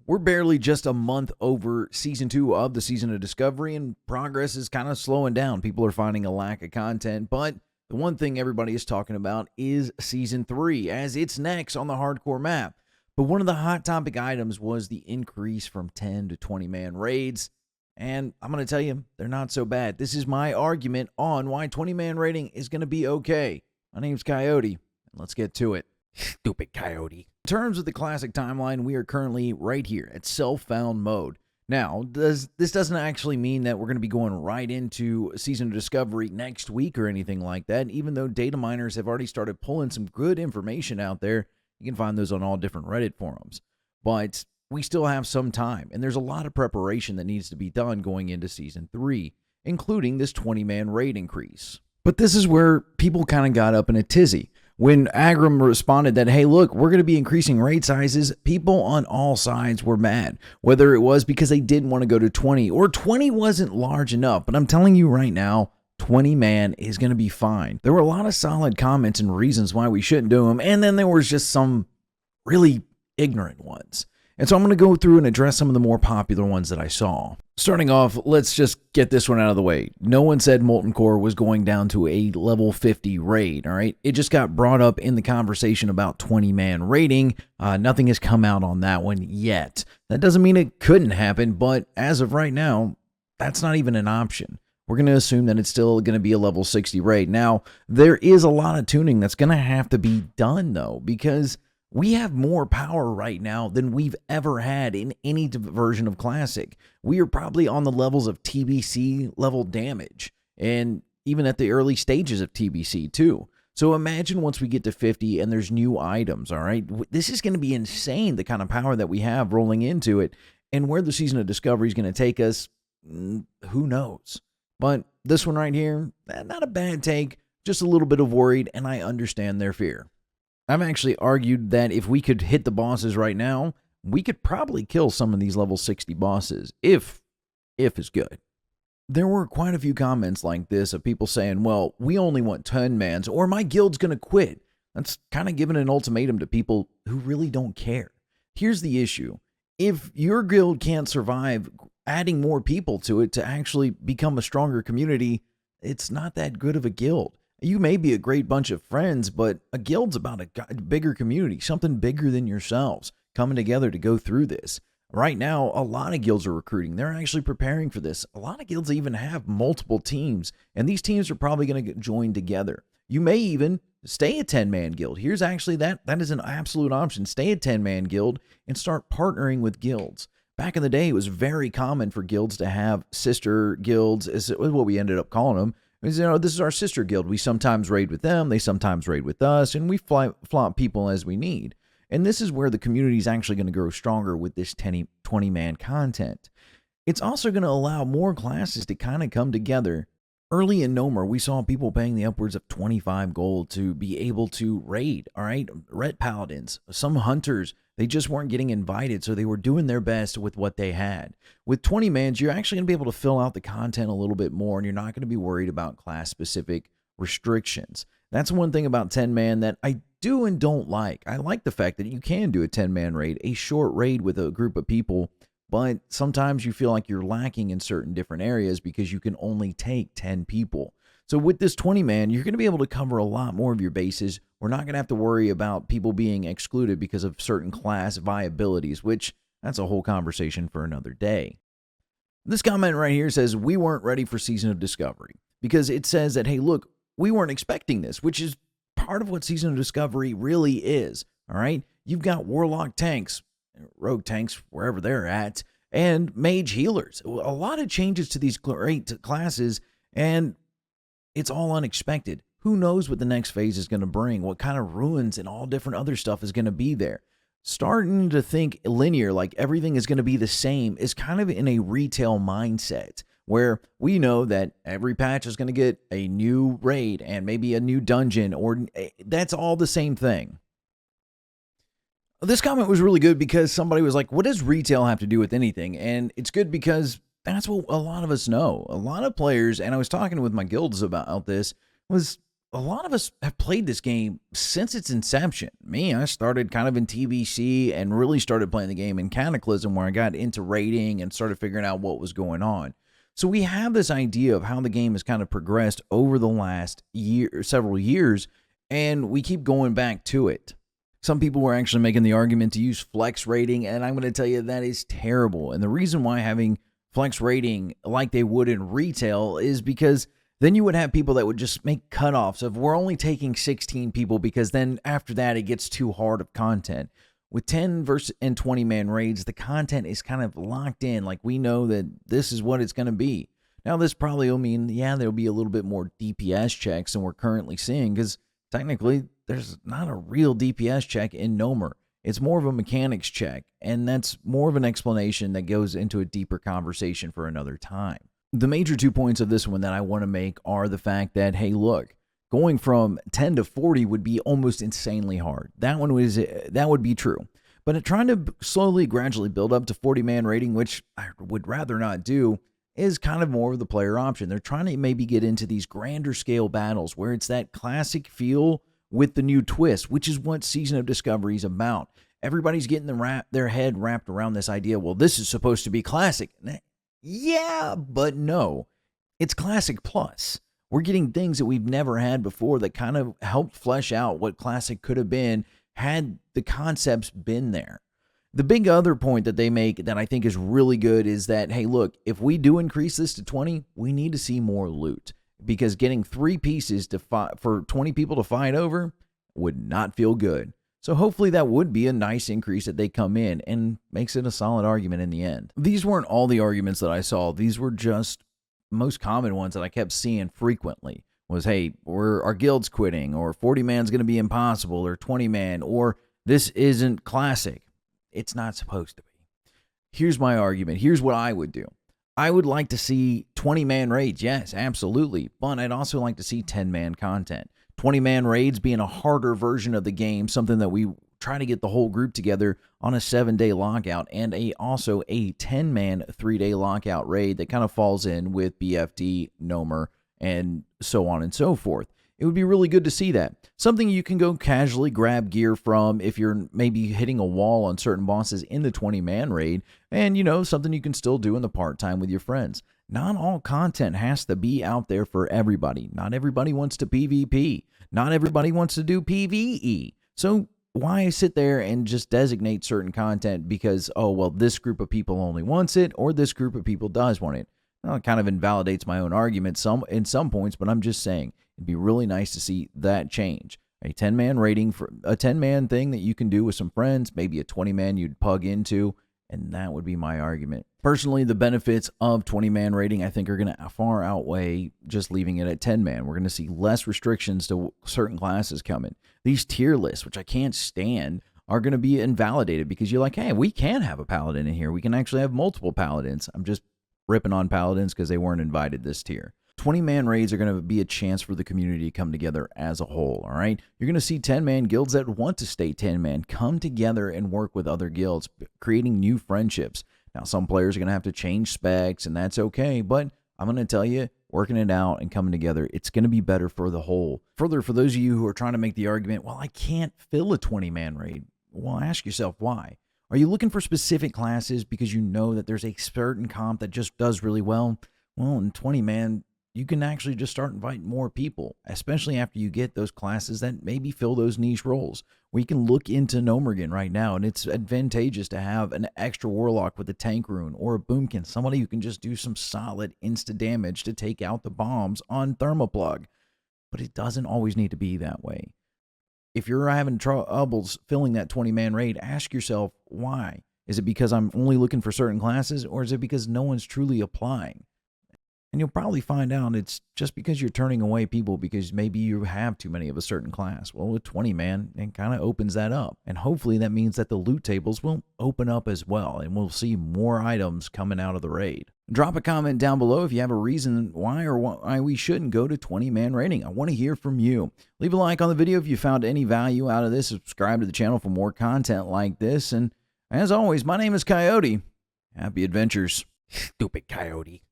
We're barely just a month over Season 2 of the Season of Discovery, and progress is kind of slowing down. People are finding a lack of content, but the one thing everybody is talking about is Season 3, as it's next on the hardcore map. But one of the hot topic items was the increase from 10 to 20-man raids, and I'm going to tell you, they're not so bad. This is my argument on why 20-man raiding is going to be okay. My name's Coyote, and let's get to it. Stupid Coyote. In terms of the classic timeline, we are currently right here at self-found mode. Now, this doesn't actually mean that we're going to be going right into Season of Discovery next week or anything like that, even though data miners have already started pulling some good information out there. You can find those on all different Reddit forums. But we still have some time, and there's a lot of preparation that needs to be done going into Season 3, including this 20-man raid increase. But this is where people kind of got up in a tizzy. When Agram responded that, hey, look, we're going to be increasing raid sizes, people on all sides were mad. Whether it was because they didn't want to go to 20 or 20 wasn't large enough. But I'm telling you right now, 20-man is going to be fine. There were a lot of solid comments and reasons why we shouldn't do them. And then there was just some really ignorant ones. And so I'm going to go through and address some of the more popular ones that I saw. Starting off, let's just get this one out of the way. No one said Molten Core was going down to a level 50 raid, all right? It just got brought up in the conversation about 20-man raiding. Nothing has come out on that one yet. That doesn't mean it couldn't happen, but as of right now, that's not even an option. We're going to assume that it's still going to be a level 60 raid. Now, there is a lot of tuning that's going to have to be done, though, because we have more power right now than we've ever had in any version of Classic. We are probably on the levels of TBC level damage, and even at the early stages of TBC too. So imagine once we get to 50 and there's new items, all right? This is going to be insane, the kind of power that we have rolling into it, and where the Season of Discovery is going to take us, who knows? But this one right here, not a bad take, just a little bit of worried, and I understand their fear. I've actually argued that if we could hit the bosses right now, we could probably kill some of these level 60 bosses, if is good. There were quite a few comments like this of people saying, well, we only want 10-mans, or my guild's going to quit. That's kind of giving an ultimatum to people who really don't care. Here's the issue. If your guild can't survive adding more people to it to actually become a stronger community, it's not that good of a guild. You may be a great bunch of friends, but a guild's about a bigger community, something bigger than yourselves, coming together to go through this. Right now, a lot of guilds are recruiting. They're actually preparing for this. A lot of guilds even have multiple teams, and these teams are probably going to join together. You may even stay a 10-man guild. Here's actually that is an absolute option. Stay a 10-man guild and start partnering with guilds. Back in the day, it was very common for guilds to have sister guilds, is what we ended up calling them. You know, this is our sister guild. We sometimes raid with them, they sometimes raid with us, and we flop people as we need. And this is where the community is actually going to grow stronger with this 20-man content. It's also going to allow more classes to kind of come together. Early in Nomer, we saw people paying the upwards of 25 gold to be able to raid, all right? Ret Paladins, some hunters, they just weren't getting invited, so they were doing their best with what they had. With 20-mans, you're actually going to be able to fill out the content a little bit more, and you're not going to be worried about class-specific restrictions. That's one thing about 10-man that I do and don't like. I like the fact that you can do a 10-man raid, a short raid with a group of people, but sometimes you feel like you're lacking in certain different areas because you can only take 10 people. So with this 20-man, you're going to be able to cover a lot more of your bases. We're not going to have to worry about people being excluded because of certain class viabilities, which that's a whole conversation for another day. This comment right here says, we weren't ready for Season of Discovery, because it says that, hey, look, we weren't expecting this, which is part of what Season of Discovery really is, all right? You've got Warlock tanks, rogue tanks, wherever they're at, and mage healers. A lot of changes to these great classes, and it's all unexpected. Who knows what the next phase is going to bring, what kind of ruins and all different other stuff is going to be there. Starting to think linear, like everything is going to be the same, is kind of in a retail mindset, where we know that every patch is going to get a new raid and maybe a new dungeon, or that's all the same thing. This comment was really good because somebody was like, what does retail have to do with anything? And it's good because that's what a lot of us know. A lot of players, and I was talking with my guilds about this, was a lot of us have played this game since its inception. Me, I started kind of in TBC and really started playing the game in Cataclysm, where I got into raiding and started figuring out what was going on. So we have this idea of how the game has kind of progressed over the last several years, and we keep going back to it. Some people were actually making the argument to use flex rating, and I'm going to tell you that is terrible. And the reason why having flex rating like they would in retail is because then you would have people that would just make cutoffs of, we're only taking 16 people, because then after that it gets too hard of content. With 10 and 20 man raids, the content is kind of locked in. Like, we know that this is what it's going to be. Now, this probably will mean, yeah, there'll be a little bit more DPS checks than we're currently seeing, because technically there's not a real DPS check in Nomer. It's more of a mechanics check, and that's more of an explanation that goes into a deeper conversation for another time. The major 2 points of this one that I want to make are the fact that, hey, look, going from 10 to 40 would be almost insanely hard. That would be true. But trying to slowly, gradually build up to 40-man rating, which I would rather not do, is kind of more of the player option. They're trying to maybe get into these grander scale battles where it's that classic feel with the new twist, which is what Season of Discovery is about. Everybody's getting their head wrapped around this idea, well, this is supposed to be classic. Yeah, but no. It's classic plus. We're getting things that we've never had before that kind of help flesh out what classic could have been had the concepts been there. The big other point that they make that I think is really good is that, hey, look, if we do increase this to 20, we need to see more loot, because getting 3 pieces for 20 people to fight over would not feel good. So hopefully that would be a nice increase that they come in and makes it a solid argument in the end. These weren't all the arguments that I saw. These were just most common ones that I kept seeing frequently. Was, hey, our guild's quitting, or 40 man's going to be impossible, or 20 man, or this isn't classic. It's not supposed to be. Here's my argument. Here's what I would do. I would like to see 20 man raids. Yes, absolutely. But I'd also like to see 10 man content. 20 man raids being a harder version of the game, something that we try to get the whole group together on a 7-day lockout, and also a 10 man 3-day lockout raid that kind of falls in with BFD, Nomer, and so on and so forth. It would be really good to see that. Something you can go casually grab gear from if you're maybe hitting a wall on certain bosses in the 20-man raid, and, something you can still do in the part-time with your friends. Not all content has to be out there for everybody. Not everybody wants to PvP. Not everybody wants to do PvE. So why sit there and just designate certain content because, oh, well, this group of people only wants it, or this group of people does want it? Well, it kind of invalidates my own argument in some points, but I'm just saying it'd be really nice to see that change. A 10-man rating for a 10-man thing that you can do with some friends, maybe a 20-man you'd pug into, and that would be my argument. Personally, the benefits of 20-man rating I think are going to far outweigh just leaving it at 10-man. We're going to see less restrictions to certain classes coming. These tier lists, which I can't stand, are going to be invalidated because you're like, hey, we can have a paladin in here. We can actually have multiple paladins. I'm just ripping on paladins because they weren't invited this tier. 20-man raids are going to be a chance for the community to come together as a whole, all right? You're going to see 10-man guilds that want to stay 10-man come together and work with other guilds, creating new friendships. Now, some players are going to have to change specs, and that's okay, but I'm going to tell you, working it out and coming together, it's going to be better for the whole. Further, for those of you who are trying to make the argument, well, I can't fill a 20-man raid, well, ask yourself why. Are you looking for specific classes because you know that there's a certain comp that just does really well? Well, in 20-man, you can actually just start inviting more people, especially after you get those classes that maybe fill those niche roles. We can look into Nomergan right now, and it's advantageous to have an extra warlock with a tank rune or a boomkin, somebody who can just do some solid insta damage to take out the bombs on Thermoplug. But it doesn't always need to be that way. If you're having troubles filling that 20-man raid, ask yourself why. Is it because I'm only looking for certain classes, or is it because no one's truly applying? And you'll probably find out it's just because you're turning away people because maybe you have too many of a certain class. Well, with 20-man, it kind of opens that up. And hopefully that means that the loot tables will open up as well, and we'll see more items coming out of the raid. Drop a comment down below if you have a reason why we shouldn't go to 20-man raiding. I want to hear from you. Leave a like on the video if you found any value out of this. Subscribe to the channel for more content like this. And as always, my name is Coyote. Happy adventures. Stupid Coyote.